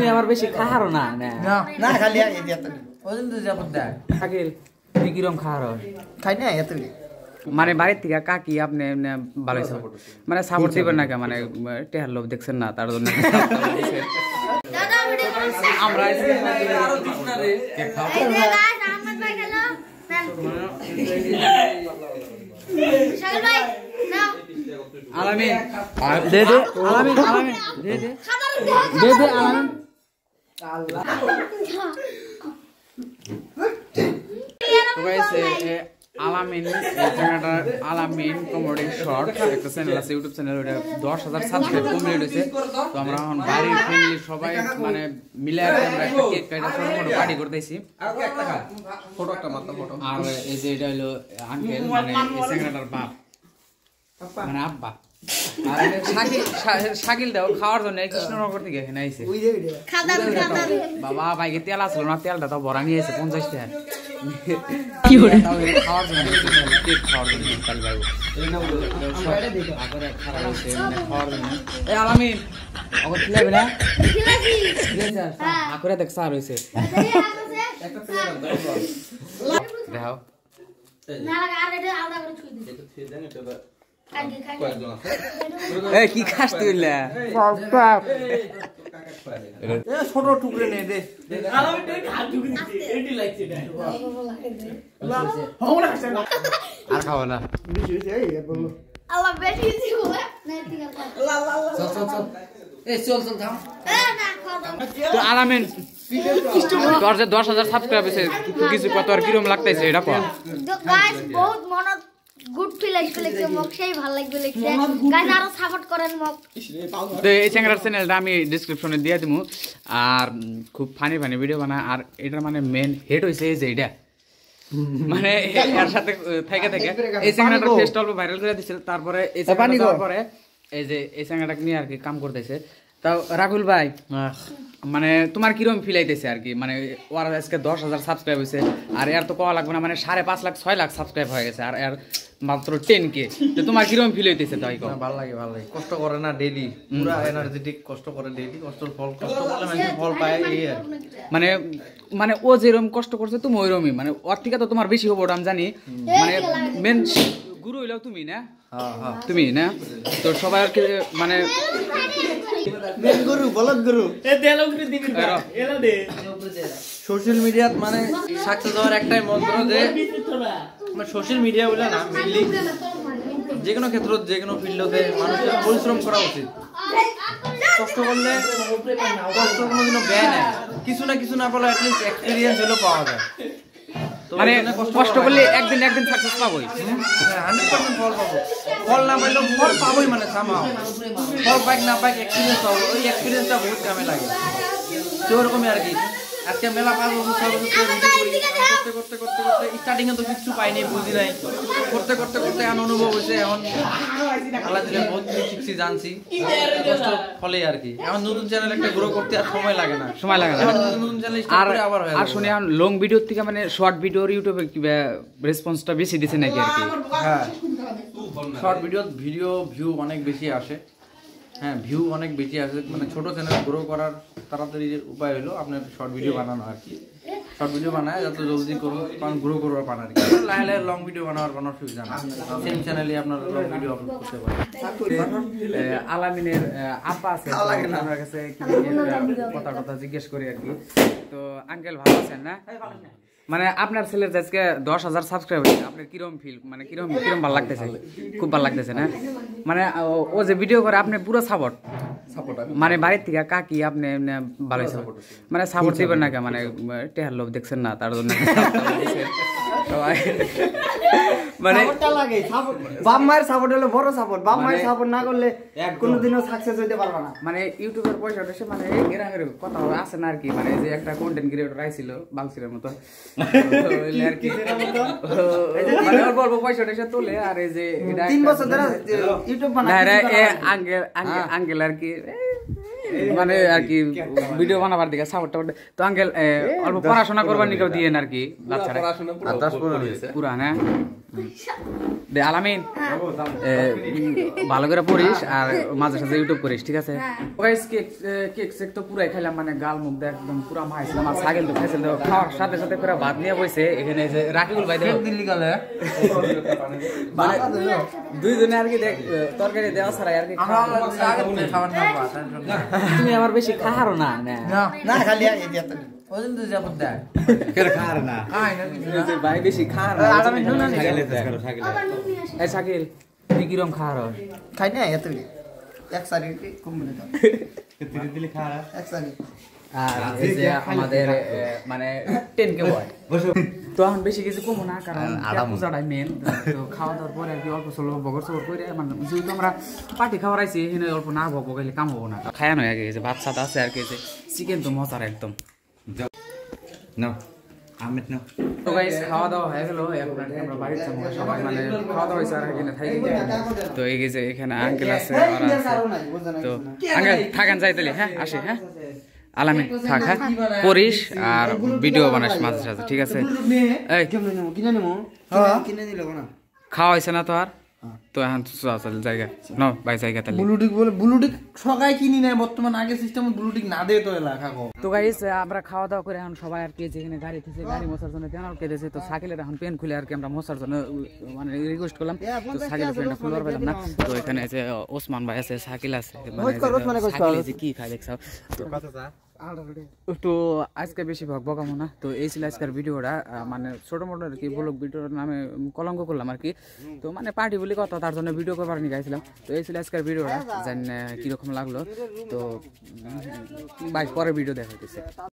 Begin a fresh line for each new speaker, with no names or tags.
তুমি আবার বেশি খাহারো না
না খালি এত ওজন তো যাব দা
শাকিল তুমি কিরম খাহারো
খাই না এত
মানে বাড়ির থেকে কাকি আপনি ভালো মানে সাপোর্ট দিবেন না কে মানে টেহার লোভ দেখছেন না তার জন্য আমরা আরো দিস না রে আলামিন দে দে আলামিন আলামিন দে দে দে দে আলামিন আল্লাহ তো গাইস আলামিন চ্যানেলটা আলামিন কমেডি শর্ট একটা চ্যানেল আছে ইউটিউব চ্যানেল ওটা 10,000 সাবস্ক্রাইব কমপ্লিট হয়েছে তো আমরা এখন বাড়ির ফ্যামিলি সবাই মানে মিলে আমরা একটা কেক কাটা ছোট ছোট পার্টি করতেছি আর একটা খা ফটো একটা মাত্র ফটো আর এই যে এটা হলো আঙ্কেল মানে এই চ্যানেলটার বাপ মানে আব্বা আর শাকিল দাও খাওয়ার জন্য কৃষ্ণনগর থেকে এখানে আইছে বাবা ভাইকে তেল আসলো না তেলটা তো ভরা নিয়ে এসে 50 টাকা কি হলো খাওয়ার জন্য কেক খাওয়ার জন্য কাল ভাই খাওয়ার জন্য এই আলামিন ওকে খিলাবে না আকরে দেখ সার হইছে দাও না লাগা আর এটা আলাদা করে ছুঁই দে এটা ছুঁই দেন এটা এই কি খাস তুই লা এ ছোট টুকরে নে দে আলামিন তুই খা টুকরে এটি লাগছে এটা হমলা খাস না আর খাও না বেশি হইছে এই বলো আল্লাহ বেশি হইছে বলে না ঠিক আছে চল চল চল এই চল চল যাও এ না খাও তো আলামিন তোর যে 10,000 সাবস্ক্রাইব হইছে কিছু কত আর কিরকম লাগতেছে এটা কর গাইস বহুত মনত গুড ফিল লাগছে মক সেই ভালো লাগবে লাগছে গাইস আরো সাপোর্ট করেন মক তো এই চ্যানেলটা আমি ডেসক্রিপশনে দিয়ে দিমু আর খুব ফানি ফানি ভিডিও বানায় আর এটার মানে মেন হেড হইছে এই যে এটা মানে এর সাথে থেকে থেকে এই চ্যানেলটা ফেস্ট অল্প ভাইরাল করে দিছিল তারপরে এই চ্যানেলটা পরে এই যে এই চ্যানেলটাকে নিয়ে আর কি কাম করতেছে তাও রাহুল ভাই মানে তোমার কিরকম ফিল আইতেছে আর কি মানে ওর আজকে 10,000 সাবস্ক্রাইব হইছে আর এর তো কোয়া লাগবে না মানে 5.5 লাখ 6 লাখ সাবস্ক্রাইব হয়ে গেছে আর এর মাত্র 10k তো তোমার কিরকম ফিল হইতেছে তাই কো
ভালো লাগে কষ্ট করে না ডেইলি পুরা এনার্জেটিক কষ্ট করে ডেইলি কষ্টর ফল কষ্ট করলে মানে ফল পায় এই আর
মানে মানে ও যেরকম কষ্ট করছে তুমি ওইরকমই মানে ওর থেকে তো তোমার বেশি হবে ওটা আমি জানি মানে মেন গুরু হইলো তুমি না হ্যাঁ তুমি না তো সবাই আর কি মানে
মেন গুরু বলদ গুরু
এ দেলো করে দিবি এলা দে
সোশ্যাল মিডিয়াত মানে সাকসেস হওয়ার একটাই মন্ত্র যে মানে সোশ্যাল মিডিয়া বলে না মেইনলি যে কোনো ক্ষেত্র যে কোনো ফিল্ডে মানুষের পরিশ্রম করা উচিত কষ্ট করলে কষ্ট কোনোদিনও ব্যয় নেই কিছু না পেলে অ্যাটলিস্ট এক্সপেরিয়েন্স হলেও পাওয়া যায়
মানে কষ্ট করলে একদিন সাকসেস পাবোই
100% ফল পাবো ফল না পাইলেও ফল পাবোই মানে সামাও ফল পাইক না পাইক এক্সপেরিয়েন্স পাবো ওই এক্সপেরিয়েন্সটা বহুত কামে লাগে তো ওরকমই আর কি আজকে মেলা 5 বছর 6 বছর করতে স্টার্টিং এ তো কিছু পাইনি বুঝি নাই করতে এমন অনুভব হয়েছে এখন আল্লাহ দিলে বহুত কিছু শিখছি জানছি কষ্ট ফলে আর কি এখন নতুন চ্যানেল একটা গ্রো করতে আর সময় লাগে না নতুন চ্যানেল স্টার্ট করে আবার হয়
আর শুনি এখন লং ভিডিও থেকে মানে শর্ট ভিডিওর ইউটিউবে কি রেসপন্সটা বেশি দিছে নাকি আর কি
হ্যাঁ শর্ট ভিডিও ভিউ অনেক বেশি আসে হ্যাঁ ভিউ অনেক বেশি আসে মানে ছোট চ্যানেল গ্রো করার তাড়াতাড়ি উপায় হলো আপনার শর্ট ভিডিও বানানো আর কি শর্ট ভিডিও বানায় যত জলদি গ্রো করবার পান আর কি লাইলে লং ভিডিও বানাবার কোনো সুবিধা না সেম চ্যানেলে আপনার লং ভিডিও আপলোড করতে পারেন
আলামিনের আপা আছে আমার কাছে কথা জিজ্ঞেস করি আর কি তো আঙ্কেল ভালো আছেন না মানে আপনার ছেলের আজকে 10,000 সাবস্ক্রাইব হয়েছে আপনার কিরকম ফিল মানে কিরকম ভালো লাগতেছে খুব ভালো লাগতেছে না মানে ও যে ভিডিও করে আপনি পুরো সাপোর্ট মানে বাড়ির থেকে কাকি আপনি ভালো মানে সাপোর্ট দিবেন না কে মানে টেহার লোভ দেখছেন না তার জন্য মানে
বাপ মায়ের সাপোর্ট হলো বড় সাপোর্ট বাপ মায়ের সাপোর্ট না করলে কোনোদিনও সাকসেস হইতে পারবে না
মানে ইউটিউবের পয়সাটা সে মানে গ্রামের কথা আছে না আর কি মানে যে একটা কন্টেন্ট ক্রিয়েটর আইছিল বাংসিরের মতো আর কি মানে অল্প অল্প পয়সাটা সে তোলে আর এই যে
3 বছর ধরে ইউটিউব বানায়
আঙ্কেল আর কি মানে আর কি ভিডিও বানাবার দিকে সাপোর্ট টাপোর্ট তো আঙ্কেল অল্প পড়াশোনা করবার নিকেও দিয়েন আর কি বাচ্চারা পুরা না দে আলামিন ভালো করে পড়িস আর মাঝে সাঝে ইউটিউব করিস ঠিক আছে গাইস কেক সেক তো পুরাই খাইলাম মানে গাল মুখ দিয়ে একদম পুরা মাইছিলাম আর ছাগল তো খাইছিল তো খাওয়ার সাথে সাথে করে ভাত নিয়ে বসে এখানে যে রাকিবুল ভাই দেখো দিল্লি গেলে মানে দুইজনে আর কি দেখ তরকারি দেওয়া ছাড়া আর কি খাবার না তুমি আমার বেশি খাহারো না না খালি এই দিয়া তো ওজন তো যাব দা কেন খাহার না আই না ভাই বেশি খাহার না আরামে না ছাগল এই ছাগল তুই কি রকম খাহার খাই না এত এক সারি কম বলে দাও তিন দিলে খাহার এক সারি আর এই যে আমাদের মানে 10 কে বয় তো এখন বেশি কিছু কমো না কারণ পূজাটাই মেন তো খাওয়া দাওয়ার পরে আর কি অল্প স্বল্প বগর সবর করে মানে যেহেতু আমরা পার্টি খাওয়ার আইছি এখানে অল্প না ভোগ গেলে কাম হবো না খায়া নয় আগে যে ভাত সাত আছে আর কি যে চিকেন তো মজার একদম না আমিত না তো গাইস খাওয়া দাওয়া হয়ে গেল এখন আমরা বাড়ি যাবো সবাই মানে খাওয়া দাওয়া হয়েছে আর এখানে থাকি তো এই যে এখানে আঙ্কেল আছে তো আঙ্কেল থাকেন যাই তাহলে হ্যাঁ আসি হ্যাঁ আলামিন থাক হ্যাঁ পড়িস আর ভিডিও বানাস মাঝে সাঝে ঠিক আছে এই খাওয়া হয়েছে না তো আর তো এখন চল জায়গা ন ভাই জায়গা তাহলে ব্লুটিক বলে ব্লুটিক সবাই কিনি না বর্তমান আগে সিস্টেম ব্লুটিক না দে তো এলাকা তো গাইস আমরা খাওয়া দাওয়া করে এখন সবাই আর কি যেখানে গাড়ি থেকে গাড়ি মোছার জন্য তেনাল কেটেছে তো সাইকেলের এখন পেন খুলে আর কি আমরা মোছার জন্য মানে রিকোয়েস্ট করলাম তো সাইকেলের পেনটা খুলবার পেলাম না তো এখানে আছে ওসমান ভাই আছে সাইকেল আছে মানে কি খায় দেখছাও তো আজকে বেশি বকাবো না তো এই ছিল আজকের ভিডিওটা মানে ছোট মোটো আর কি ব্লগ ভিডিওর নামে কলঙ্ক করলাম আর কি তো মানে পার্টি বলে কথা তার জন্য ভিডিও করবার নিয়ে গাইছিলাম তো এই ছিল আজকের ভিডিওটা জানি কিরকম লাগলো তো বাইক পরে ভিডিও দেখাইতেছে